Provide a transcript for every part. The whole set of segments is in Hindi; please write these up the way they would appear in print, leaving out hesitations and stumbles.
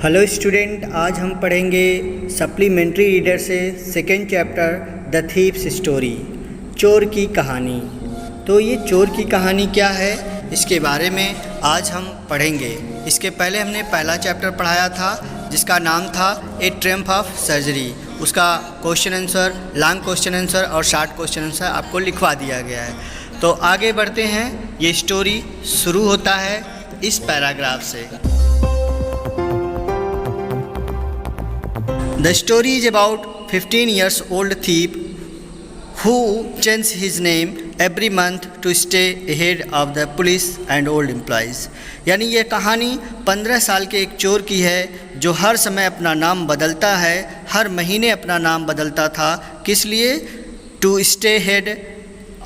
हेलो स्टूडेंट, आज हम पढ़ेंगे सप्लीमेंट्री रीडर से second chapter the thieves story, चोर की कहानी। तो ये चोर की कहानी क्या है, इसके बारे में आज हम पढ़ेंगे। इसके पहले हमने पहला चैप्टर पढ़ाया था जिसका नाम था ए ट्रिम्फ ऑफ सर्जरी। उसका question answer, long question answer और शॉर्ट क्वेश्चन आंसर आपको लिखवा दिया गया है। तो आगे बढ़ते हैं। ये स्टोरी शुरू होता है इस पैराग्राफ से। The story is about 15 years old thief who changes his name every month to stay ahead of the police and old employees। यानी ये कहानी 15 साल के एक चोर की है जो हर समय अपना नाम बदलता है, हर महीने अपना नाम बदलता था। किस लिए? To stay head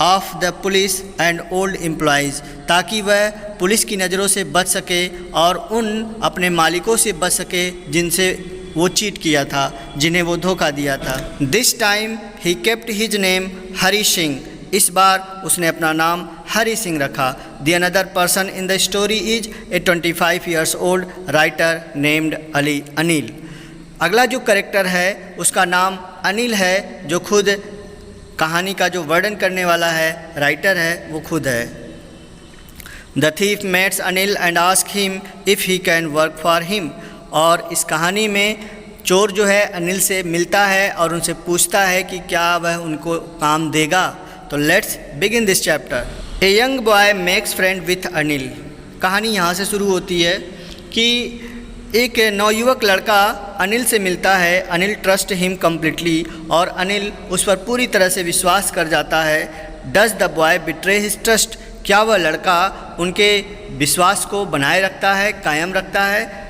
of the police and old employees, ताकि वह पुलिस की नज़रों से बच सके और उन अपने मालिकों से बच सके जिनसे वो चीट किया था, जिन्हें वो धोखा दिया था। This time he kept his name Hari Singh. इस बार उसने अपना नाम हरी सिंह रखा। The another person in the story is a 25 years old writer named Anil. अगला जो करेक्टर है उसका नाम अनिल है, जो खुद कहानी का जो वर्णन करने वाला है, राइटर है, वो खुद है। The thief meets Anil and ask him if he can work for him. और इस कहानी में चोर जो है अनिल से मिलता है और उनसे पूछता है कि क्या वह उनको काम देगा। तो let's begin this chapter. A young boy makes friend with Anil. कहानी यहाँ से शुरू होती है कि एक नवयुवक लड़का अनिल से मिलता है। अनिल ट्रस्ट हिम कम्प्लीटली, और अनिल उस पर पूरी तरह से विश्वास कर जाता है। Does the boy betray his trust. क्या वह लड़का उनके विश्वास को बनाए रखता है, कायम रखता है?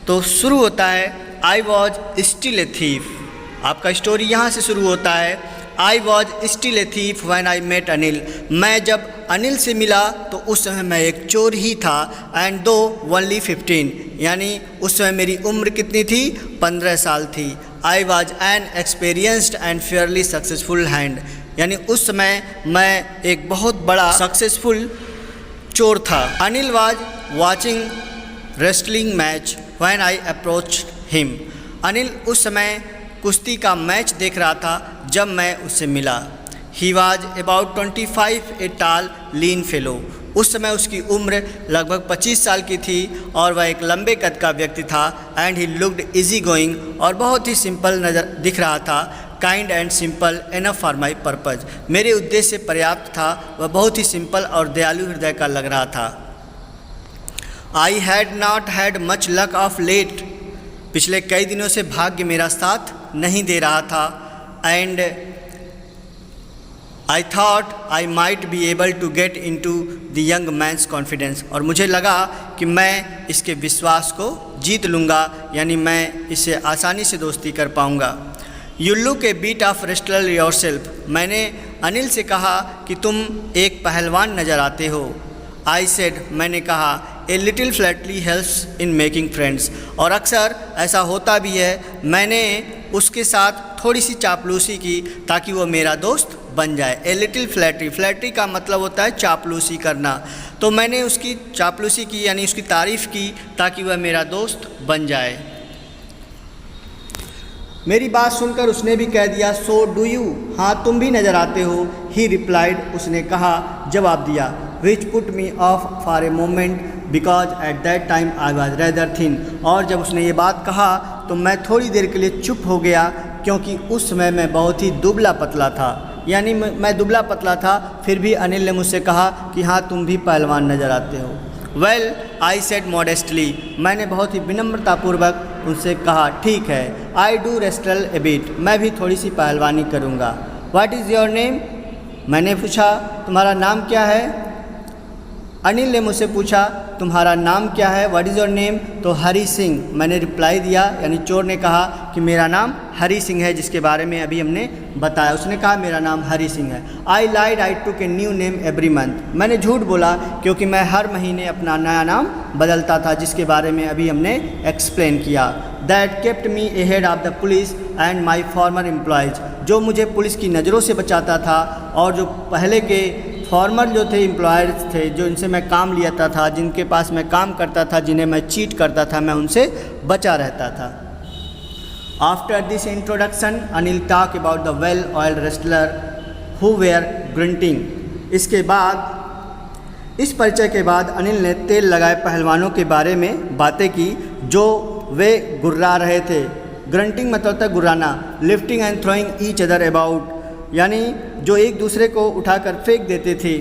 तो शुरू होता है I was still a thief. आपका स्टोरी यहाँ से शुरू होता है। I was still a thief when I met Anil. मैं जब अनिल से मिला तो उस समय मैं एक चोर ही था। एंड दो ओनली 15, यानी उस समय मेरी उम्र कितनी थी? 15 साल थी। I was an experienced and Fairlie successful hand, यानी उस समय मैं एक बहुत बड़ा सक्सेसफुल चोर था। Anil was watching wrestling match when I approached him. Anil उस समय कुश्ती का मैच देख रहा था जब मैं उससे मिला। ही वॉज अबाउट 25, ए टाल लीन फेलो। उस समय उसकी उम्र लगभग 25 साल की थी और वह एक लंबे कद का व्यक्ति था। And he looked easy going, और बहुत ही सिंपल नज़र दिख रहा था। Kind and simple enough for my purpose. मेरे उद्देश्य से पर्याप्त था। वह बहुत ही सिंपल और दयालु हृदय का लग रहा था। I had not had much luck of late. पिछले कई दिनों से भाग्य मेरा साथ नहीं दे रहा था। And I thought I might be able to get into the young man's confidence. और मुझे लगा कि मैं इसके विश्वास को जीत लूँगा, यानी मैं इससे आसानी से दोस्ती कर पाऊँगा। You look a bit of wrestler yourself. मैंने अनिल से कहा कि तुम एक पहलवान नज़र आते हो। आई सेड, मैंने कहा, a little Flatley helps in making friends. और अक्सर ऐसा होता भी है। मैंने उसके साथ थोड़ी सी चापलूसी की ताकि वो मेरा दोस्त बन जाए। ए लिटिल फ्लैटरी, फ्लैटरी का मतलब होता है चापलूसी करना। तो मैंने उसकी चापलूसी की, यानी उसकी तारीफ़ की ताकि वह मेरा दोस्त बन जाए। मेरी बात सुनकर उसने भी कह दिया, सो डू यू। हाँ, तुम भी नज़र आते हो। ही रिप्लाइड, उसने कहा, जवाब दिया। Which put me of for a moment because at that time I was rather thin. और जब उसने ये बात कहा तो मैं थोड़ी देर के लिए चुप हो गया, क्योंकि उस समय मैं बहुत ही दुबला पतला था। यानी मैं दुबला पतला था। फिर भी अनिल ने मुझसे कहा कि हाँ, तुम भी पहलवान नज़र आते हो। Well, I said modestly. मैंने बहुत ही विनम्रतापूर्वक उनसे कहा, ठीक है। I do wrestle A bit. मैं भी थोड़ी सी पहलवानी करूँगा। What is your name. मैंने पूछा, तुम्हारा नाम क्या है? अनिल ने मुझसे पूछा, तुम्हारा नाम क्या है? What is your name. तो हरी सिंह, मैंने रिप्लाई दिया। यानी चोर ने कहा कि मेरा नाम हरी सिंह है, जिसके बारे में अभी हमने बताया। उसने कहा मेरा नाम हरी सिंह है। I lied, I took a new name every month. मैंने झूठ बोला क्योंकि मैं हर महीने अपना नया नाम बदलता था, जिसके बारे में अभी हमने एक्सप्लेन किया। That kept me ahead of the police and my farmer employees. जो मुझे पुलिस की नज़रों से बचाता था और जो पहले के फॉर्मर जो थे एम्प्लॉयर्स थे, जो इनसे मैं काम लिया था, जिनके पास मैं काम करता था, जिन्हें मैं चीट करता था, मैं उनसे बचा रहता था। After this introduction Anil talk about the well oiled wrestler who were grunting. इसके बाद, इस परिचय के बाद अनिल ने तेल लगाए पहलवानों के बारे में बातें की जो वे गुर्रा रहे थे। ग्रंटिंग मतलब होता है गुर्राना। Lifting and throwing each other about, यानी जो एक दूसरे को उठाकर फेंक देते थे।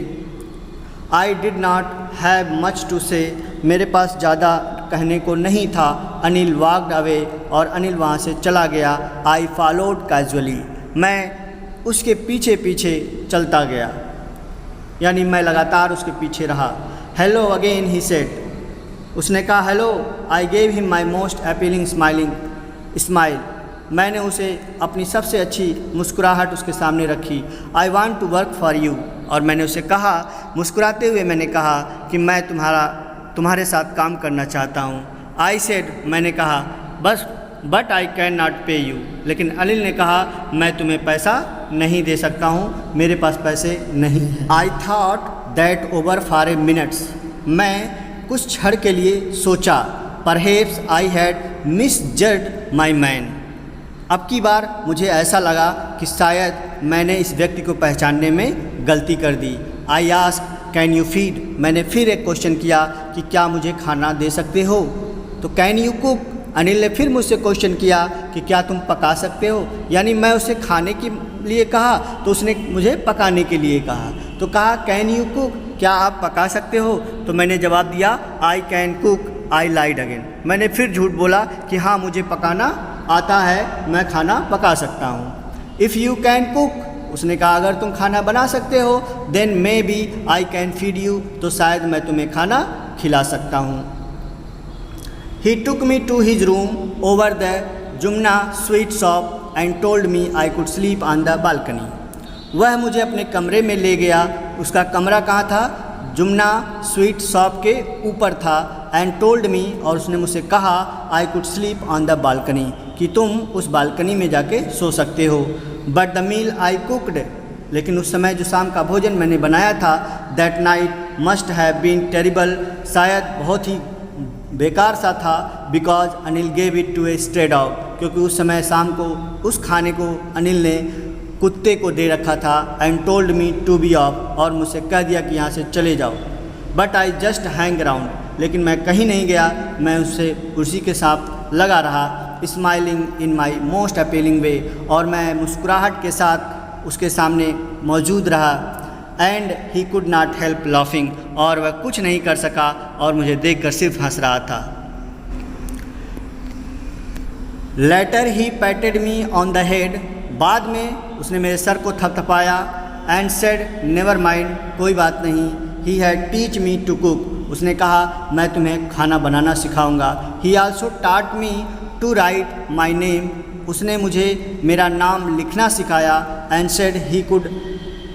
I did not have much to say, मेरे पास ज़्यादा कहने को नहीं था। अनिल वॉक्ड अवे, और अनिल वहाँ से चला गया। आई फॉलोड कैजुअली, मैं उसके पीछे पीछे चलता गया, यानी मैं लगातार उसके पीछे रहा। हेलो अगेन ही सेड, उसने कहा hello. I gave him my most appealing smile, मैंने उसे अपनी सबसे अच्छी मुस्कुराहट उसके सामने रखी। I want to work for you, और मैंने उसे कहा, मुस्कुराते हुए मैंने कहा कि मैं तुम्हारे साथ काम करना चाहता हूँ। आई सेड, मैंने कहा, बट आई कैन नॉट पे यू, लेकिन अनिल ने कहा मैं तुम्हें पैसा नहीं दे सकता हूँ, मेरे पास पैसे नहीं हैं। I thought that over for a minutes, मैं कुछ क्षण के लिए सोचा। Perhaps I had misjudged my man, अब की बार मुझे ऐसा लगा कि शायद मैंने इस व्यक्ति को पहचानने में गलती कर दी। I ask can you feed, मैंने फिर एक क्वेश्चन किया कि क्या मुझे खाना दे सकते हो। तो कैन यू कुक, अनिल ने फिर मुझसे क्वेश्चन किया कि क्या तुम पका सकते हो, यानी मैं उसे खाने के लिए कहा तो उसने मुझे पकाने के लिए कहा। तो कहा कैन यू कुक, क्या आप पका सकते हो। तो मैंने जवाब दिया I can cook. I lied again, मैंने फिर झूठ बोला कि हाँ मुझे पकाना आता है, मैं खाना पका सकता हूँ। इफ़ यू कैन कुक, उसने कहा अगर तुम खाना बना सकते हो, then maybe I can feed you, तो शायद मैं तुम्हें खाना खिला सकता हूँ। He took me to his room over the Jumna sweet shop and told me I could sleep on the balcony. वह मुझे अपने कमरे में ले गया। उसका कमरा कहाँ था, जुमना स्वीट शॉप के ऊपर था। एंड टोल्ड मी, और उसने मुझसे कहा I could sleep on the balcony, कि तुम उस बालकनी में जाके सो सकते हो। But the meal I cooked, लेकिन उस समय जो शाम का भोजन मैंने बनाया था, that night must have been terrible, शायद बहुत ही बेकार सा था। Because Anil gave it to a stray dog, क्योंकि उस समय शाम को उस खाने को अनिल ने कुत्ते को दे रखा था। And told me to be off, और मुझसे कह दिया कि यहाँ से चले जाओ। But I just hang around, लेकिन मैं कहीं नहीं गया, मैं उससे उसी के साथ लगा रहा। Smiling in my most appealing way, और मैं मुस्कुराहट के साथ उसके सामने मौजूद रहा। And he could not help laughing, और वह कुछ नहीं कर सका और मुझे देखकर सिर्फ हंस रहा था। Later he patted me on the head, बाद में उसने मेरे सर को थपथपाया। एंड सेड नेवर माइंड, कोई बात नहीं। He had teach me to cook, उसने कहा मैं तुम्हें खाना बनाना सिखाऊंगा। He also taught me to write my name, उसने मुझे मेरा नाम लिखना सिखाया। And said he could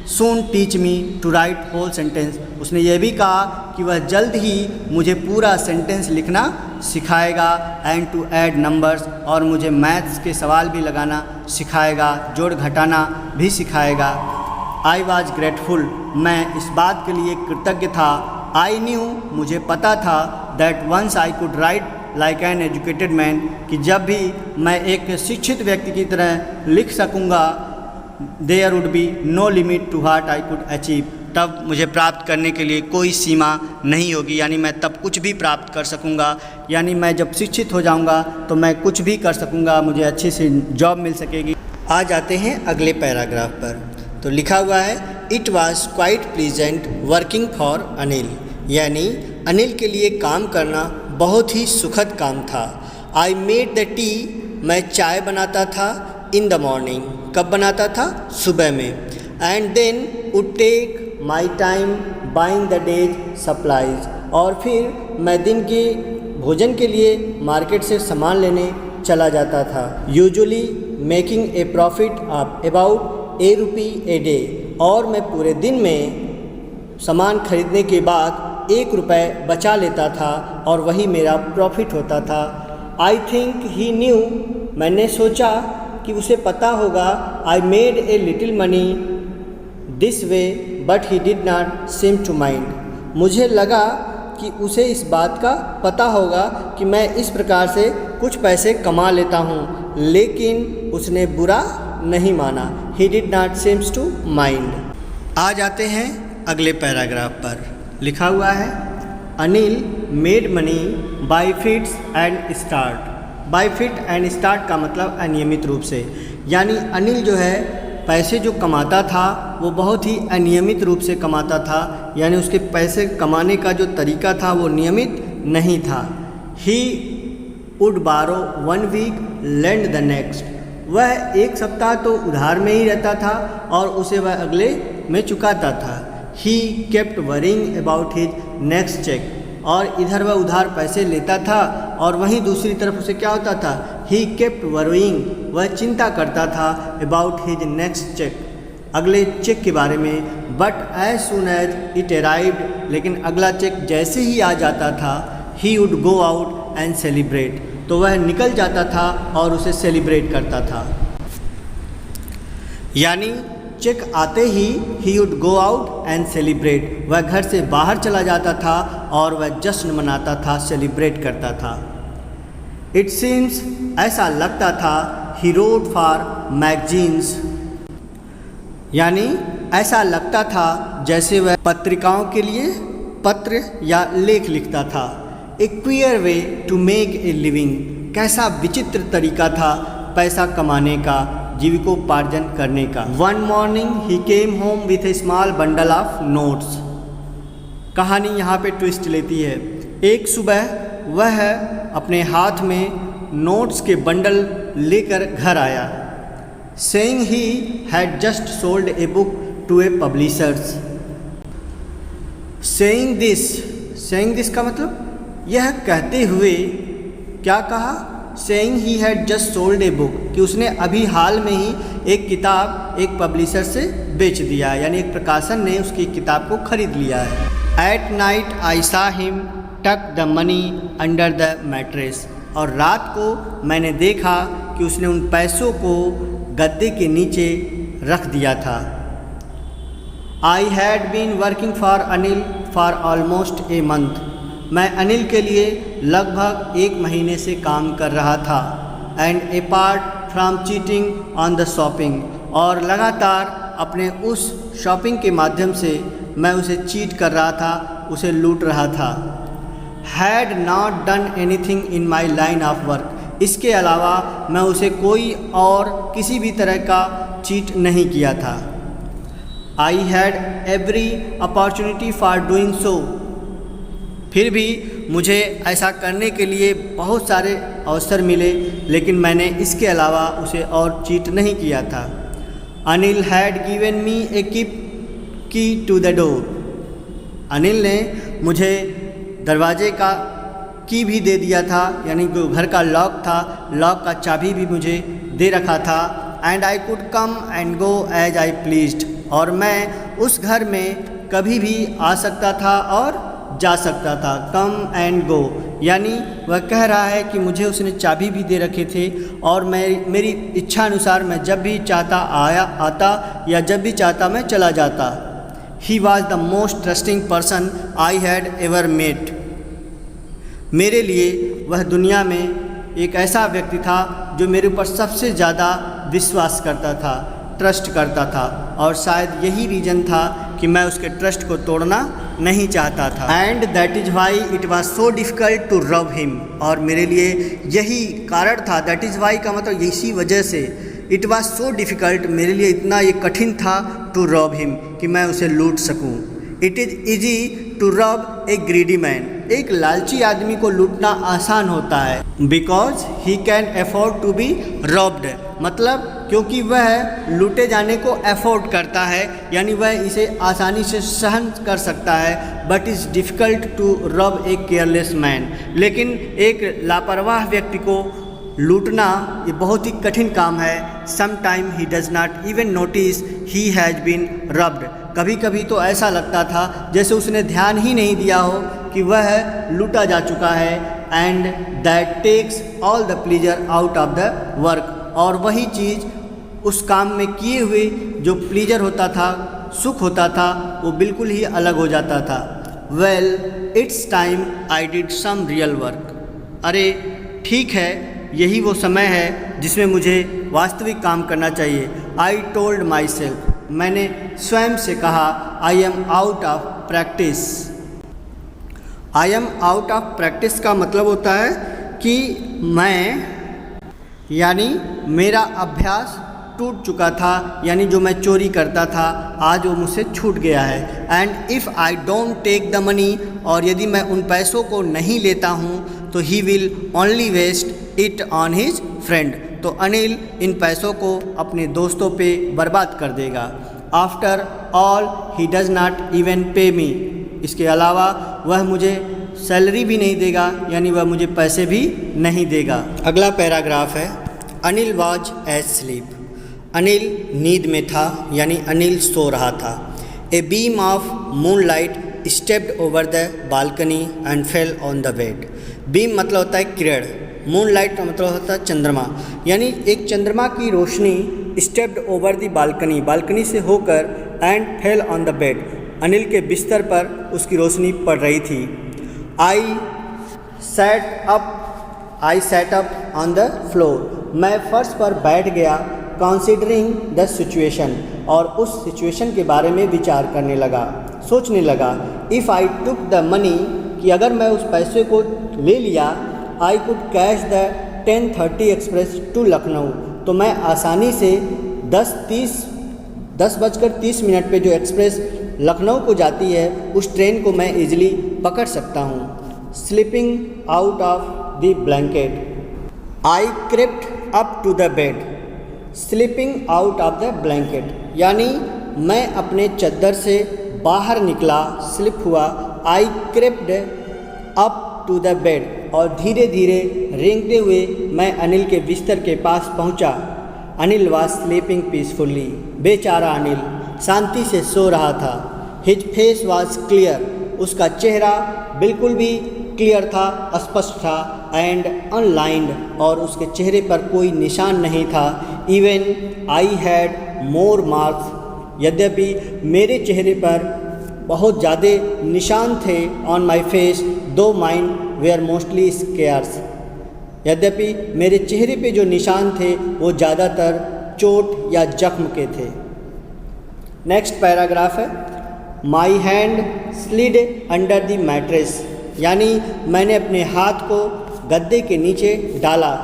soon teach me to write whole sentence, उसने ये भी कहा कि वह जल्द ही मुझे पूरा सेंटेंस लिखना सिखाएगा। एंड टू ऐड नंबर्स, और मुझे मैथ्स के सवाल भी लगाना सिखाएगा, जोड़ घटाना भी सिखाएगा। आई वॉज ग्रेटफुल, मैं इस बात के लिए कृतज्ञ था। आई न्यू, मुझे पता था। That once I could write like an educated man, कि जब भी मैं एक शिक्षित व्यक्ति की तरह लिख सकूँगा, there would be no limit to what I could achieve, तब मुझे प्राप्त करने के लिए कोई सीमा नहीं होगी, यानी मैं तब कुछ भी प्राप्त कर सकूँगा। यानी मैं जब शिक्षित हो जाऊँगा तो मैं कुछ भी कर सकूँगा, मुझे अच्छी सी जॉब मिल सकेगी। आ जाते हैं अगले पैराग्राफ पर। तो लिखा हुआ है it was quite pleasant working for Anil, यानी अनिल के लिए काम करना बहुत ही सुखद काम था। आई मेड द टी, मैं चाय बनाता था। इन द मॉर्निंग, कब बनाता था, सुबह में। And then would take my time buying the day's supplies, और फिर मैं दिन के भोजन के लिए मार्केट से सामान लेने चला जाता था। Usually making a profit of about ₹1 a day, और मैं पूरे दिन में सामान खरीदने के बाद ₹1 बचा लेता था, और वही मेरा प्रॉफिट होता था। आई थिंक ही न्यू, मैंने सोचा कि उसे पता होगा। I made a little money this way but he did not seem to mind. मुझे लगा कि उसे इस बात का पता होगा कि मैं इस प्रकार से कुछ पैसे कमा लेता हूँ, लेकिन उसने बुरा नहीं माना। He did not seems to mind. आ जाते हैं अगले पैराग्राफ पर। लिखा हुआ है Anil made money by fits and start. By fit and start का मतलब अनियमित रूप से, यानी अनिल जो है पैसे जो कमाता था वो बहुत ही अनियमित रूप से कमाता था, यानी उसके पैसे कमाने का जो तरीका था वो नियमित नहीं था। ही वुड बारो 1 वीक लेंड द नेक्स्ट। वह एक सप्ताह तो उधार में ही रहता था और उसे वह अगले में चुकाता था। He kept worrying about his next cheque. और इधर वह उधार पैसे लेता था और वहीं दूसरी तरफ उसे क्या होता था, ही केप्ट वरिंग, वह चिंता करता था अबाउट हिज नेक्स्ट चेक, अगले चेक के बारे में। But as soon as it arrived, लेकिन अगला चेक जैसे ही आ जाता था, he would go out and celebrate, तो वह निकल जाता था और उसे सेलिब्रेट करता था। यानी चेक आते ही would go out and celebrate, वह घर से बाहर चला जाता था और वह जश्न मनाता था, सेलिब्रेट करता था। इट सीम्स, ऐसा लगता था, ही रोट फॉर मैगजीन्स, यानी ऐसा लगता था जैसे वह पत्रिकाओं के लिए पत्र या लेख लिखता था। A queer way to make a living, कैसा विचित्र तरीका था पैसा कमाने का, जीविकोपार्जन करने का। One morning he came home with A small bundle of notes. कहानी यहाँ पे ट्विस्ट लेती है। एक सुबह वह अपने हाथ में नोट्स के बंडल लेकर घर आया। Saying he had just sold a book to a publishers. Saying this का मतलब यह कहते हुए क्या कहा, saying he had just sold a book, कि उसने अभी हाल में ही एक किताब एक पब्लिशर से बेच दिया है, यानी एक प्रकाशन ने उसकी किताब को खरीद लिया है। एट नाइट आई सा हिम टक the money under the mattress, और रात को मैंने देखा कि उसने उन पैसों को गद्दे के नीचे रख दिया था। I had been working for Anil for almost a month, मैं अनिल के लिए लगभग 1 महीने से काम कर रहा था। And apart from cheating on the shopping, और लगातार अपने उस शॉपिंग के माध्यम से मैं उसे चीट कर रहा था, उसे लूट रहा था। Had not done anything in my line of work, इसके अलावा मैं उसे कोई और किसी भी तरह का चीट नहीं किया था। I had every opportunity for doing so, फिर भी मुझे ऐसा करने के लिए बहुत सारे अवसर मिले, लेकिन मैंने इसके अलावा उसे और चीट नहीं किया था। अनिल हैड गिवन मी ए की टू द डोर, अनिल ने मुझे दरवाजे का की भी दे दिया था, यानी जो घर का लॉक था, लॉक का चाबी भी मुझे दे रखा था। And I could come and go as I pleased, और मैं उस घर में कभी भी आ सकता था और जा सकता था। कम एंड गो, यानी वह कह रहा है कि मुझे उसने चाबी भी दे रखे थे और मेरी इच्छा अनुसार मैं जब भी चाहता आता या जब भी चाहता मैं चला जाता। He was the most trusting person I had ever met, मेरे लिए वह दुनिया में एक ऐसा व्यक्ति था जो मेरे ऊपर सबसे ज़्यादा विश्वास करता था, ट्रस्ट करता था, और शायद यही रीज़न था कि मैं उसके ट्रस्ट को तोड़ना नहीं चाहता था। And that is why it was so difficult to rob him, और मेरे लिए यही कारण था। दैट इज़ वाई का मतलब इसी वजह से, इट वॉज सो डिफ़िकल्ट, मेरे लिए इतना ये कठिन था टू रॉब हिम, कि मैं उसे लूट सकूं। It is easy to rob a greedy man, एक लालची आदमी को लूटना आसान होता है। Because he can afford to be robbed, मतलब क्योंकि वह लूटे जाने को अफोर्ड करता है, यानी वह इसे आसानी से सहन कर सकता है। But is difficult to rob a careless man, लेकिन एक लापरवाह व्यक्ति को लूटना ये बहुत ही कठिन काम है। Some time he does not even notice he has been robbed, कभी कभी तो ऐसा लगता था जैसे उसने ध्यान ही नहीं दिया हो कि वह लूटा जा चुका है। And that takes all the pleasure out of the work, और वही चीज़ उस काम में किए हुए जो प्लीजर होता था, सुख होता था वो बिल्कुल ही अलग हो जाता था। Well it's time I did some real work. अरे ठीक है, यही वो समय है जिसमें मुझे वास्तविक काम करना चाहिए। आई टोल्ड माई सेल्फ, मैंने स्वयं से कहा, I am out of practice. I am out of practice का मतलब होता है कि मैं यानी मेरा अभ्यास टूट चुका था, यानी जो मैं चोरी करता था आज वो मुझसे छूट गया है। And if I don't take the money, और यदि मैं उन पैसों को नहीं लेता हूँ तो he will only waste it on his friend, तो अनिल इन पैसों को अपने दोस्तों पे बर्बाद कर देगा। After all he does not even पे मी, इसके अलावा वह मुझे सैलरी भी नहीं देगा, यानी वह मुझे पैसे भी नहीं देगा। अगला पैराग्राफ है, Anil was asleep. Anil नींद में था, यानी अनिल सो रहा था। A beam of moonlight stepped over the balcony and fell on the bed. Beam मतलब होता है किरण, मूनलाइट का मतलब होता है चंद्रमा, यानी एक चंद्रमा की रोशनी stepped over the balcony, balcony से होकर and fell on the bed, Anil के बिस्तर पर उसकी रोशनी पड़ रही थी। I sat up on the floor, मैं फर्श पर बैठ गया। कंसीडरिंग द सिचुएशन, और उस सिचुएशन के बारे में विचार करने लगा, सोचने लगा। If I took the money, कि अगर मैं उस पैसे को ले लिया, I could catch the 10:30 express to Lucknow, तो मैं आसानी से 10:30 पे जो एक्सप्रेस लखनऊ को जाती है उस ट्रेन को मैं इजीली पकड़ सकता हूँ। Sleeping out of the blanket, I crept up to the bed. Sleeping out of the blanket, यानी मैं अपने चद्दर से बाहर निकला, स्लिप हुआ। I crept up to the bed, और धीरे धीरे रेंगते हुए मैं अनिल के बिस्तर के पास पहुंचा। अनिल वॉज स्लीपिंग पीसफुली, बेचारा अनिल शांति से सो रहा था। हिज फेस वॉज क्लियर, उसका चेहरा बिल्कुल भी क्लियर था, स्पष्ट था। एंड अनलाइंड, और उसके चेहरे पर कोई निशान नहीं था। Even I had more marks, यद्यपि मेरे चेहरे पर बहुत ज़्यादा निशान थे। ऑन माई फेस दो माइंड वेयर मोस्टली स्केयर्स, यद्यपि मेरे चेहरे पे जो निशान थे वो ज़्यादातर चोट या जख्म के थे। नेक्स्ट पैराग्राफ है, my hand slid under the mattress, यानी मैंने अपने हाथ को गद्दे के नीचे डाला।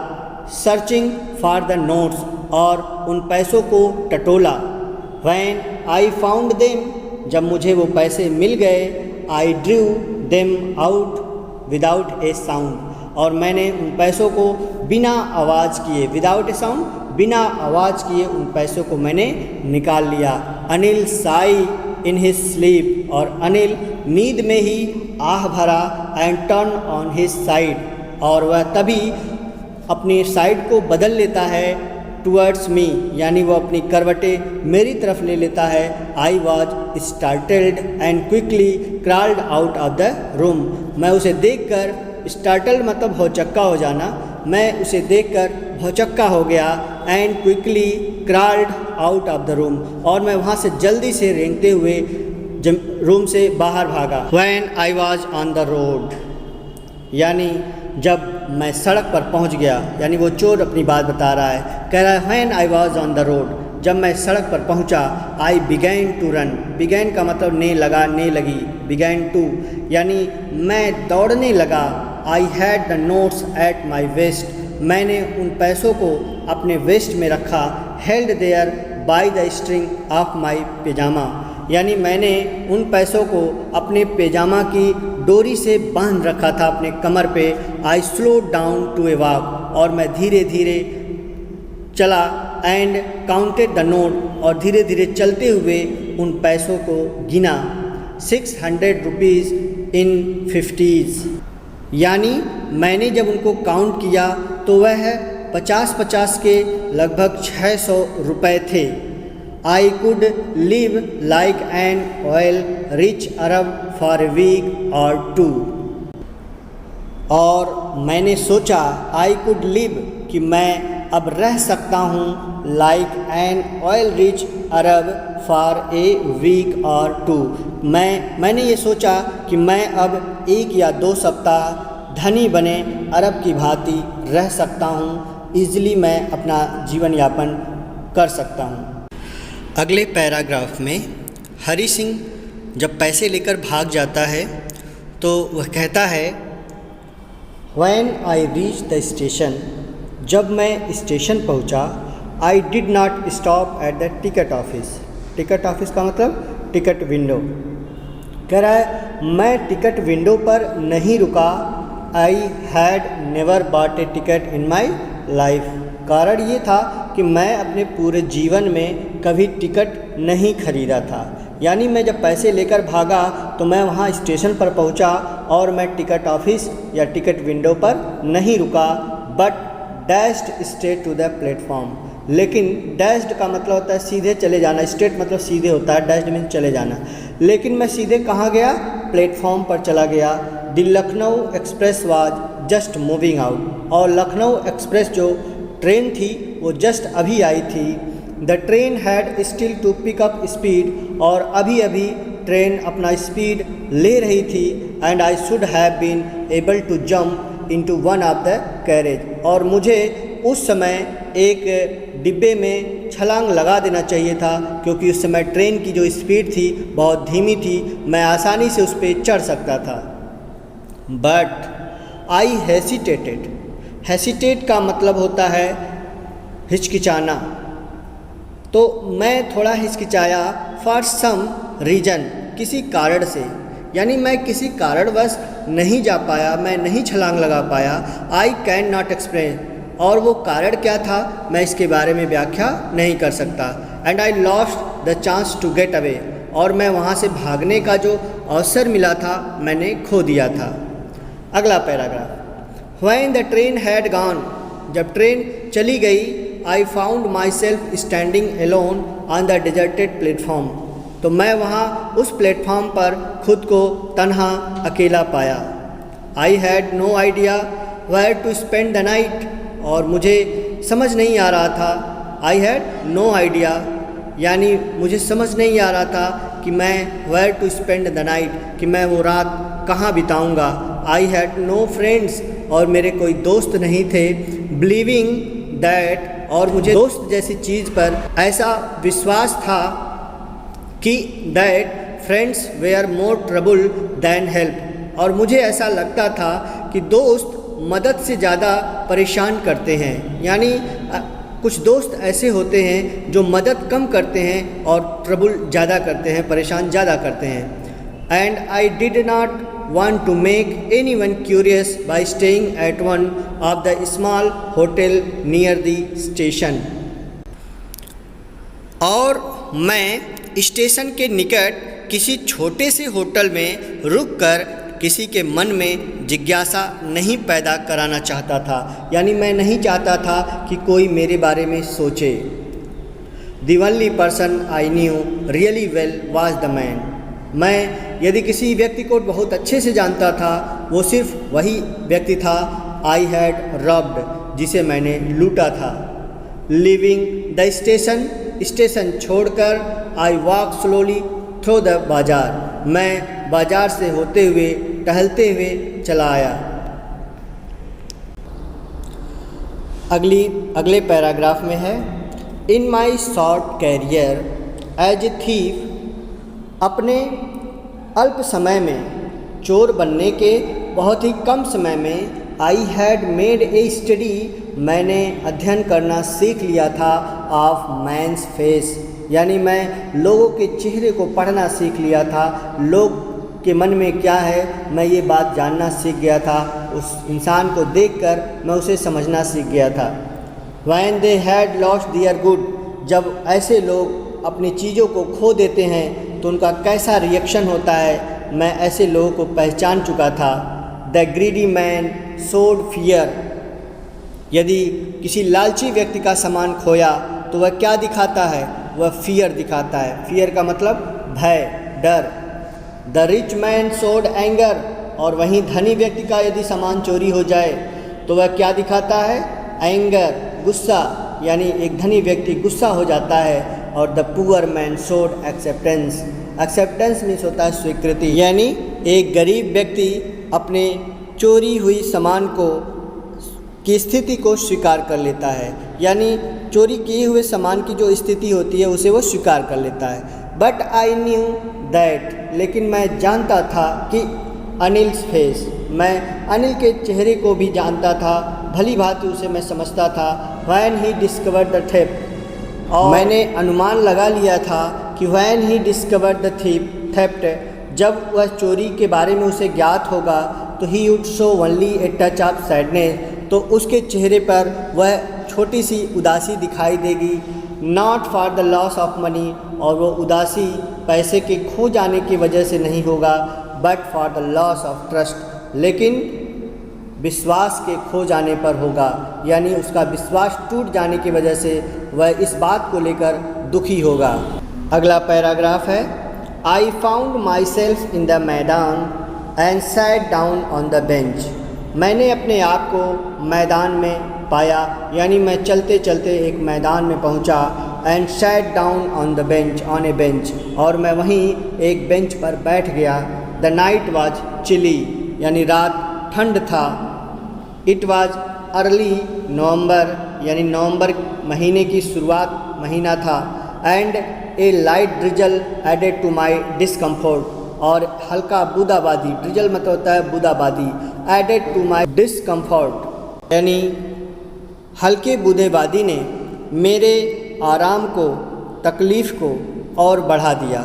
सर्चिंग फॉर द नोट्स, और उन पैसों को टटोला। व्हेन आई फाउंड देम, जब मुझे वो पैसे मिल गए। I drew them out without A sound, और मैंने उन पैसों को बिना आवाज़ किए, विदाउट ए साउंड, बिना आवाज़ किए उन पैसों को मैंने निकाल लिया। Anil Sai in his sleep, और अनिल नींद में ही आह भरा। And turn on his side, और वह तभी अपनी साइड को बदल लेता है। टुवर्ड्स मी, यानी वो अपनी करवटें मेरी तरफ ले लेता है। I was startled and quickly crawled out of the room, मैं उसे देखकर, स्टार्टल्ड मतलब भौचक्का हो जाना, मैं उसे देखकर भौचक्का हो गया। And quickly crawled out of the room, और मैं वहाँ से जल्दी से रेंगते हुए रूम से बाहर भागा। When I was on the road, यानी जब मैं सड़क पर पहुंच गया, यानी वो चोर अपनी बात बता रहा है, कह रहा है when I was on the road, जब मैं सड़क पर पहुंचा। I began to run, began का मतलब ने लगा, ने लगी, बिगैन टू यानी मैं दौड़ने लगा। I had the notes at my waist, मैंने उन पैसों को अपने वेस्ट में रखा। Held there by the string of my pyjama, यानी मैंने उन पैसों को अपने पैजामा की डोरी से बांध रखा था अपने कमर पे। I slow down to a walk, और मैं धीरे धीरे चला। एंड काउंटेड द नोट, और धीरे धीरे चलते हुए उन पैसों को गिना। 600 रुपीज़ इन 50s, यानी मैंने जब उनको काउंट किया तो वह 50-50 के लगभग 600 रुपये थे। I could live like an oil rich Arab for a week or 2, और मैंने सोचा आई कुड लिव कि मैं अब रह सकता हूँ like an oil rich Arab for a week or two. मैंने ये सोचा कि मैं अब 1 या 2 सप्ताह धनी बने अरब की भांति रह सकता हूँ, ईजिली मैं अपना जीवन यापन कर सकता हूँ। अगले पैराग्राफ में हरी सिंह जब पैसे लेकर भाग जाता है तो वह कहता है, When I reached the station, जब मैं स्टेशन पहुंचा, I did not stop at the ticket office। Ticket office का मतलब टिकट विंडो। कह रहा है मैं टिकट विंडो पर नहीं रुका। I had never bought a ticket in my life। कारण ये था कि मैं अपने पूरे जीवन में कभी टिकट नहीं खरीदा था। यानी मैं जब पैसे लेकर भागा तो मैं वहाँ स्टेशन पर पहुँचा और मैं टिकट ऑफिस या टिकट विंडो पर नहीं रुका, but dashed straight to the platform. लेकिन डैश्ड का मतलब होता है सीधे चले जाना, स्ट्रेट मतलब सीधे होता है, डैश्ड मीन्स चले जाना। लेकिन मैं सीधे कहाँ गया? प्लेटफॉर्म पर चला गया। The Lucknow express was just moving out. और लखनऊ एक्सप्रेस जो ट्रेन थी वो जस्ट अभी आई थी। The train had still to pick up speed. और अभी अभी ट्रेन अपना स्पीड ले रही थी। And I should have been able to jump into one of the carriage. और मुझे उस समय एक डिब्बे में छलांग लगा देना चाहिए था, क्योंकि उस समय ट्रेन की जो स्पीड थी बहुत धीमी थी, मैं आसानी से उस पर चढ़ सकता था। But I हेसिटेटेड। हेसिटेट का मतलब होता है हिचकिचाना। तो मैं थोड़ा हिचकिचाया फॉर सम रीजन, किसी कारण से। यानी मैं किसी कारणवश नहीं जा पाया, मैं नहीं छलांग लगा पाया। I can not explain. और वो कारण क्या था मैं इसके बारे में व्याख्या नहीं कर सकता। And I lost the chance to get away. और मैं वहाँ से भागने का जो अवसर मिला था मैंने खो दिया था। अगला paragraph. When the train had gone, जब ट्रेन चली गई, I found myself standing alone on the deserted platform। तो मैं वहाँ उस प्लेटफॉर्म पर खुद को तन्हा अकेला पाया। I had no idea where to spend the night। और मुझे समझ नहीं आ रहा था। I had no idea यानी मुझे समझ नहीं आ रहा था कि मैं where to spend the night, कि मैं वो रात कहाँ बिताऊँगा। I had no friends और मेरे कोई दोस्त नहीं थे। Believing that और मुझे दोस्त जैसी चीज़ पर ऐसा विश्वास था कि that friends were more trouble than help। और मुझे ऐसा लगता था कि दोस्त मदद से ज़्यादा परेशान करते हैं। यानी कुछ दोस्त ऐसे होते हैं जो मदद कम करते हैं और ट्रबल ज़्यादा करते हैं, परेशान ज़्यादा करते हैं। And I did not want to make anyone curious by staying at one of the small hotel near the station। और मैं स्टेशन के निकट किसी छोटे से होटल में रुककर किसी के मन में जिज्ञासा नहीं पैदा कराना चाहता था। यानी मैं नहीं चाहता था कि कोई मेरे बारे में सोचे। The only person I knew really well was the man। मैं यदि किसी व्यक्ति को बहुत अच्छे से जानता था वो सिर्फ वही व्यक्ति था। आई हैड रॉब्ड, जिसे मैंने लूटा था। लिविंग द स्टेशन, स्टेशन छोड़कर I walk slowly through the बाजार। मैं बाजार से होते हुए टहलते हुए चला आया। अगले पैराग्राफ में है, in my short career as a thief. अपने अल्प समय में चोर बनने के बहुत ही कम समय में I had made a study. मैंने अध्ययन करना सीख लिया था ऑफ मैंस फेस। यानी मैं लोगों के चेहरे को पढ़ना सीख लिया था। लोग के मन में क्या है मैं ये बात जानना सीख गया था। उस इंसान को देखकर मैं उसे समझना सीख गया था। When they had lost their good। जब ऐसे लोग अपनी चीज़ों को खो देते हैं तो उनका कैसा रिएक्शन होता है, मैं ऐसे लोगों को पहचान चुका था। The greedy man showed fear. यदि किसी लालची व्यक्ति का सामान खोया तो वह क्या दिखाता है? वह फियर दिखाता है। फियर का मतलब भय, डर। The rich man showed anger. और वहीं धनी व्यक्ति का यदि सामान चोरी हो जाए तो वह क्या दिखाता है? एंगर, गुस्सा यानी एक धनी व्यक्ति गुस्सा हो जाता है, और the poor man showed acceptance. Acceptance means होता है स्वीकृति, यानी एक गरीब व्यक्ति अपने चोरी हुई सामान को की स्थिति को स्वीकार कर लेता है, यानी चोरी किए हुए सामान की जो स्थिति होती है उसे वो स्वीकार कर लेता है। बट आई न्यू दैट, लेकिन मैं जानता था कि अनिल्स फेस, मैं अनिल के चेहरे को भी जानता था, भली भांति उसे मैं समझता था। When he discovered the theft, और मैंने अनुमान लगा लिया था कि when he discovered the theft, जब वह चोरी के बारे में उसे ज्ञात होगा तो he would show only a touch of sadness, तो उसके चेहरे पर वह छोटी सी उदासी दिखाई देगी। Not for the loss of money, और वो उदासी पैसे के खो जाने की वजह से नहीं होगा, but for the loss of trust, लेकिन विश्वास के खो जाने पर होगा, यानी उसका विश्वास टूट जाने की वजह से वह इस बात को लेकर दुखी होगा। अगला पैराग्राफ है, I found myself in the maidan and sat down on the bench. मैंने अपने आप को मैदान में पाया, यानी मैं चलते चलते एक मैदान में पहुंचा। And sat down on the bench, on A bench, और मैं वहीं एक बेंच पर बैठ गया। द नाइट वॉज चिली, यानी रात ठंड था। इट वॉज अर्ली नवंबर, यानी नवंबर महीने की शुरुआत महीना था। And a light drizzle added to my discomfort, और हल्का बूंदाबांदी, ड्रिजल मतलब होता है बूंदाबांदी, एडेड टू माई डिस्कम्फोर्ट, यानी हल्के बूंदाबांदी ने मेरे आराम को, तकलीफ़ को और बढ़ा दिया।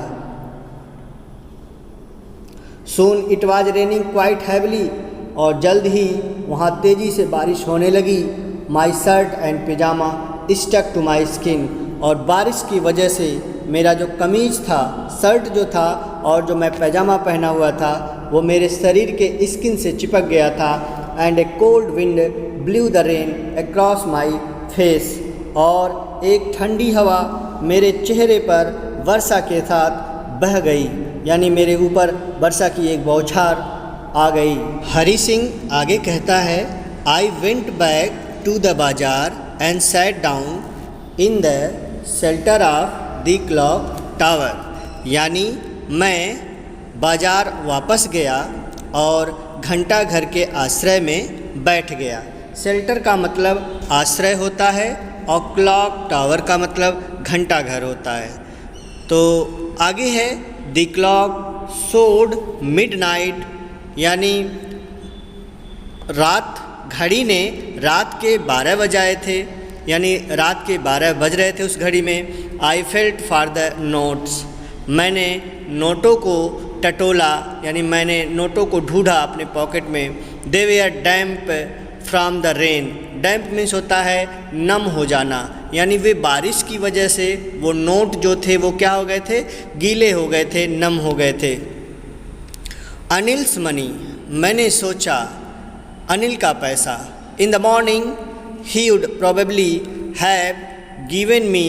Soon it was raining quite heavily, और जल्द ही वहाँ तेज़ी से बारिश होने लगी। My shirt and pyjama stuck to my skin, और बारिश की वजह से मेरा जो कमीज़ था, शर्ट जो था और जो मैं पैजामा पहना हुआ था वो मेरे शरीर के स्किन से चिपक गया था। And A cold wind blue the rain across my face, और एक ठंडी हवा मेरे चेहरे पर वर्षा के साथ बह गई, यानी मेरे ऊपर वर्षा की एक बौछार आ गई। हरी सिंह आगे कहता है, I went back to the bazaar and sat down in the shelter of the clock tower, यानी मैं बाजार वापस गया और घंटा घर के आश्रय में बैठ गया। शेल्टर का मतलब आश्रय होता है और क्लॉक टावर का मतलब घंटा घर होता है। तो आगे है, द क्लॉक शोड मिडनाइट, यानी रात, घड़ी ने रात के 12 बजाए थे, यानी रात के 12 बज रहे थे उस घड़ी में। I felt for the notes, मैंने नोटों को टटोला, यानी मैंने नोटों को ढूंढा अपने पॉकेट में। They were damp from the rain, damp means होता है नम हो जाना, यानी वे बारिश की वजह से वो नोट जो थे वो क्या हो गए थे, गीले हो गए थे, नम हो गए थे। अनिल्स मनी, मैंने सोचा अनिल का पैसा। In the morning he would probably have given me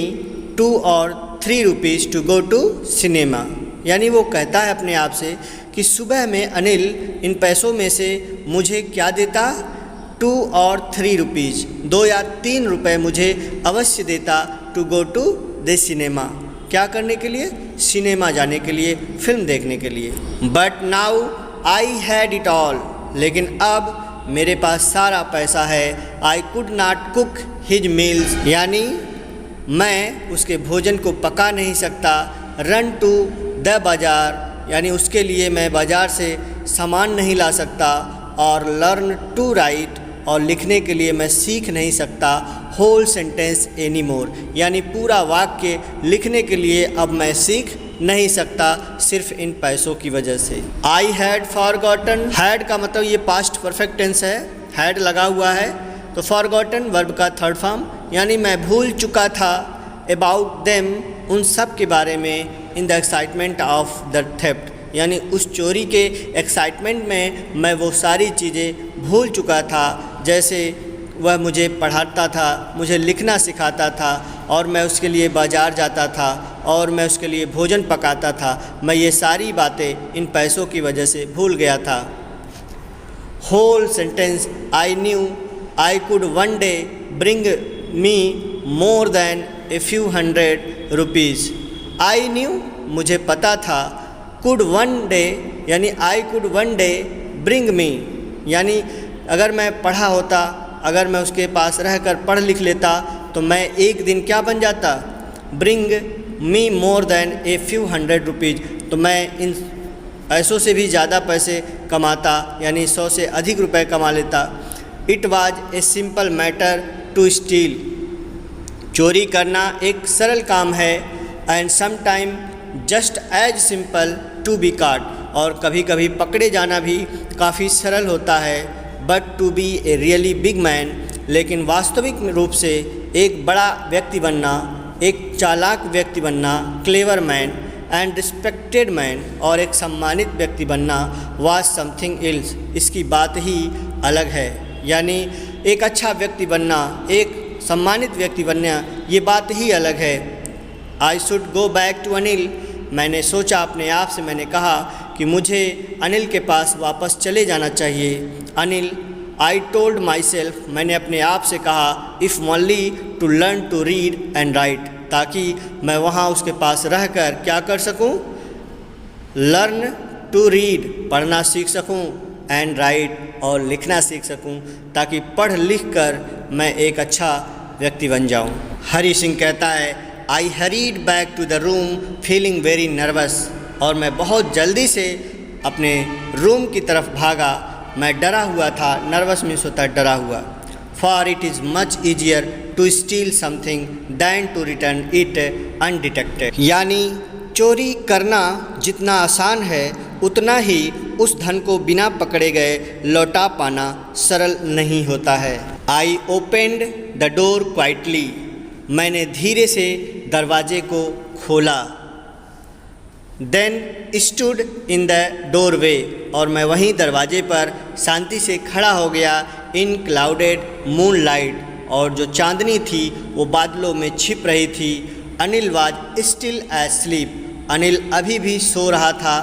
2 or 3 rupees to go to cinema, यानी वो कहता है अपने आप से कि सुबह में अनिल इन पैसों में से मुझे क्या देता, 2 or 3 rupees, 2 या 3 रुपए मुझे अवश्य देता to go to the cinema, क्या करने के लिए, सिनेमा जाने के लिए, फिल्म देखने के लिए। But now I had it all, लेकिन अब मेरे पास सारा पैसा है। I could not cook his meals, यानी मैं उसके भोजन को पका नहीं सकता। रन टू द बाज़ार, यानी उसके लिए मैं बाज़ार से सामान नहीं ला सकता। और लर्न टू राइट, और लिखने के लिए मैं सीख नहीं सकता। होल सेंटेंस एनी मोर, यानी पूरा वाक्य लिखने के लिए अब मैं सीख नहीं सकता सिर्फ इन पैसों की वजह से। आई हैड फॉरगॉटन, हैड का मतलब ये पास्ट परफेक्ट टेंस है, हैड लगा हुआ है, तो फॉरगॉटन वर्ब का थर्ड फॉर्म, यानी मैं भूल चुका था। अबाउट देम, उन सब के बारे में। In the excitement of the theft, यानी उस चोरी के एक्साइटमेंट में मैं वो सारी चीज़ें भूल चुका था। जैसे वह मुझे पढ़ाता था, मुझे लिखना सिखाता था, और मैं उसके लिए बाज़ार जाता था, और मैं उसके लिए भोजन पकाता था। मैं ये सारी बातें इन पैसों की वजह से भूल गया था। Whole sentence, I knew I could one day bring me more than a few hundred rupees. I knew, मुझे पता था, कुड वन डे यानी I could one day bring me, यानी अगर मैं पढ़ा होता, अगर मैं उसके पास रहकर पढ़ लिख लेता तो मैं एक दिन क्या बन जाता, bring me more than a few hundred rupees, तो मैं इन ऐसों से भी ज़्यादा पैसे कमाता, यानी 100 से अधिक रुपए कमा लेता। It was a simple matter to steal, चोरी करना एक सरल काम है, and some time just as simple to be caught, और कभी कभी पकड़े जाना भी काफ़ी सरल होता है। But to be a really big man, लेकिन वास्तविक रूप से एक बड़ा व्यक्ति बनना, एक चालाक व्यक्ति बनना, clever man and respected man, और एक सम्मानित व्यक्ति बनना, वाज समथिंग एल्स, इसकी बात ही अलग है। यानी एक अच्छा व्यक्ति बनना, एक सम्मानित व्यक्ति बनना, ये बात ही अलग है। I should go back to Anil, मैंने सोचा अपने आप से, मैंने कहा कि मुझे अनिल के पास वापस चले जाना चाहिए। Anil, I told myself, मैंने अपने आप से कहा, if only to learn to read and write, ताकि मैं वहाँ उसके पास रहकर क्या कर सकूँ, लर्न टू रीड, पढ़ना सीख सकूँ, एंड राइट, और लिखना सीख सकूँ, ताकि पढ़ लिख कर मैं एक अच्छा व्यक्ति बन जाऊँ। हरी सिंह कहता है, I hurried back to the room feeling very nervous, और मैं बहुत जल्दी से अपने रूम की तरफ भागा, मैं डरा हुआ था, नर्वस मीन्स होता है डरा हुआ। For it is much easier to steal something than to return it undetected, यानी चोरी करना जितना आसान है उतना ही उस धन को बिना पकड़े गए लौटा पाना सरल नहीं होता है। I opened the door quietly, मैंने धीरे से दरवाजे को खोला। Then stood in the doorway, और मैं वहीं दरवाजे पर शांति से खड़ा हो गया। इन क्लाउडेड मून लाइट, और जो चांदनी थी वो बादलों में छिप रही थी। Anil was still asleep, Anil अभी भी सो रहा था।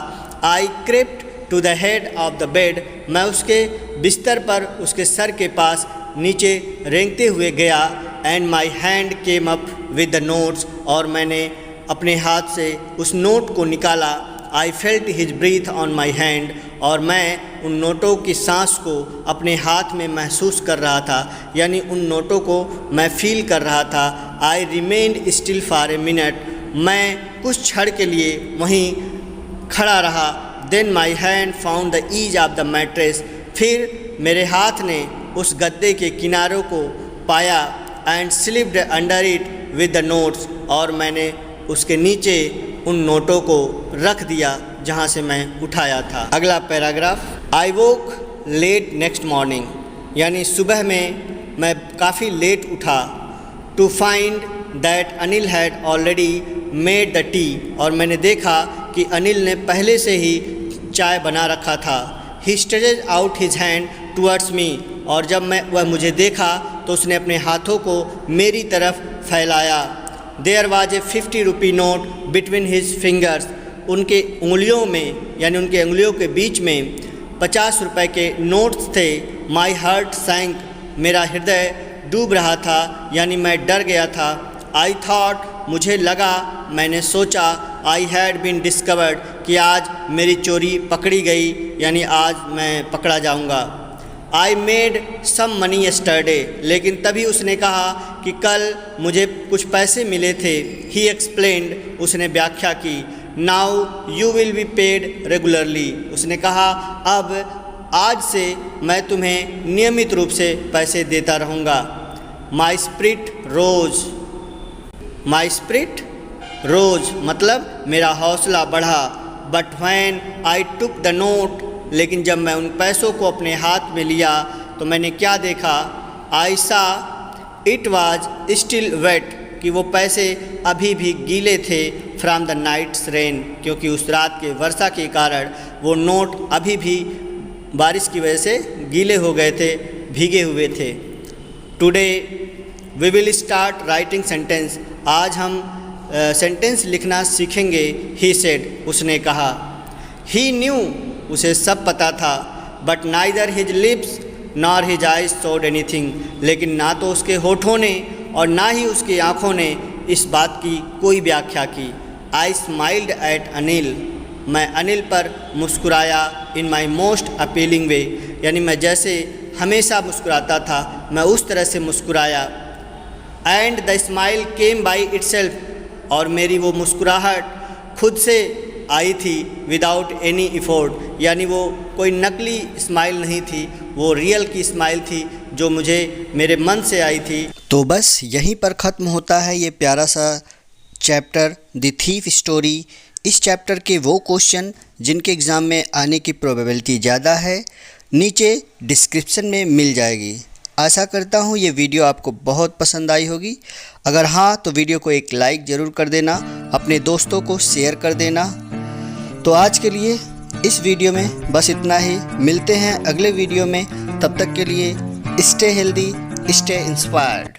I crept to the head of the bed, मैं उसके बिस्तर पर उसके सर के पास नीचे रेंगते हुए गया। And my hand came up with the notes, और मैंने अपने हाथ से उस नोट को निकाला। I felt his breath on my hand, और मैं उन नोटों की सांस को अपने हाथ में महसूस कर रहा था, यानी उन नोटों को मैं फील कर रहा था। I remained still for a minute, मैं कुछ क्षण के लिए वहीं खड़ा रहा। Then my hand found the edge of the mattress, फिर मेरे हाथ ने उस गद्दे के किनारों को पाया। And slipped under it with the notes, और मैंने उसके नीचे उन नोटों को रख दिया जहाँ से मैं उठाया था। अगला पैराग्राफ, I woke late next morning, यानी सुबह में मैं काफ़ी लेट उठा। To find that Anil had already made the tea, और मैंने देखा कि अनिल ने पहले से ही चाय बना रखा था। He stretched out his hand towards me, और जब वह मुझे देखा तो उसने अपने हाथों को मेरी तरफ फैलाया। There was a 50 rupee note between his fingers, उनके उंगलियों में यानी उनके उंगलियों के बीच में 50 रुपए के नोट्स थे। माई हार्ट सैंक, मेरा हृदय डूब रहा था, यानी मैं डर गया था। आई थॉट, मुझे लगा, मैंने सोचा, आई हैड बीन डिस्कवर्ड, कि आज मेरी चोरी पकड़ी गई, यानी आज मैं पकड़ा जाऊंगा। I made some money yesterday, लेकिन तभी उसने कहा कि कल मुझे कुछ पैसे मिले थे। ही एक्सप्लेन्ड, उसने व्याख्या की। Now you will be paid regularly, उसने कहा अब आज से मैं तुम्हें नियमित रूप से पैसे देता रहूँगा। My spirit rose, my spirit रोज मतलब मेरा हौसला बढ़ा। But when I took the note, लेकिन जब मैं उन पैसों को अपने हाथ में लिया तो मैंने क्या देखा। आई सा इट वाज स्टिल वेट, कि वो पैसे अभी भी गीले थे। फ्रॉम द नाइट्स रेन, क्योंकि उस रात के वर्षा के कारण वो नोट अभी भी बारिश की वजह से गीले हो गए थे, भीगे हुए थे। Today we will start writing sentence, आज हम सेंटेंस लिखना सीखेंगे। ही सेड, उसने कहा। ही न्यू, उसे सब पता था। But neither his lips nor his eyes showed anything, लेकिन ना तो उसके होठों ने और ना ही उसकी आंखों ने इस बात की कोई व्याख्या की। आई स्माइल्ड एट अनिल, मैं अनिल पर मुस्कुराया इन माई मोस्ट अपीलिंग वे, यानी मैं जैसे हमेशा मुस्कुराता था मैं उस तरह से मुस्कुराया। And the smile came by itself, और मेरी वो मुस्कुराहट खुद से आई थी विदाउट एनी इफोर्ट, यानी वो कोई नकली स्माइल नहीं थी, वो रियल की स्माइल थी जो मुझे मेरे मन से आई थी। तो बस यहीं पर ख़त्म होता है ये प्यारा सा चैप्टर द थीफ स्टोरी। इस चैप्टर के वो क्वेश्चन जिनके एग्ज़ाम में आने की प्रोबेबिलिटी ज़्यादा है नीचे डिस्क्रिप्शन में मिल जाएगी। आशा करता हूँ ये वीडियो आपको बहुत पसंद आई होगी। अगर हाँ तो वीडियो को एक लाइक ज़रूर कर देना, अपने दोस्तों को शेयर कर देना। तो आज के लिए इस वीडियो में बस इतना ही, मिलते हैं अगले वीडियो में। तब तक के लिए स्टे हेल्दी, स्टे इंस्पायर्ड।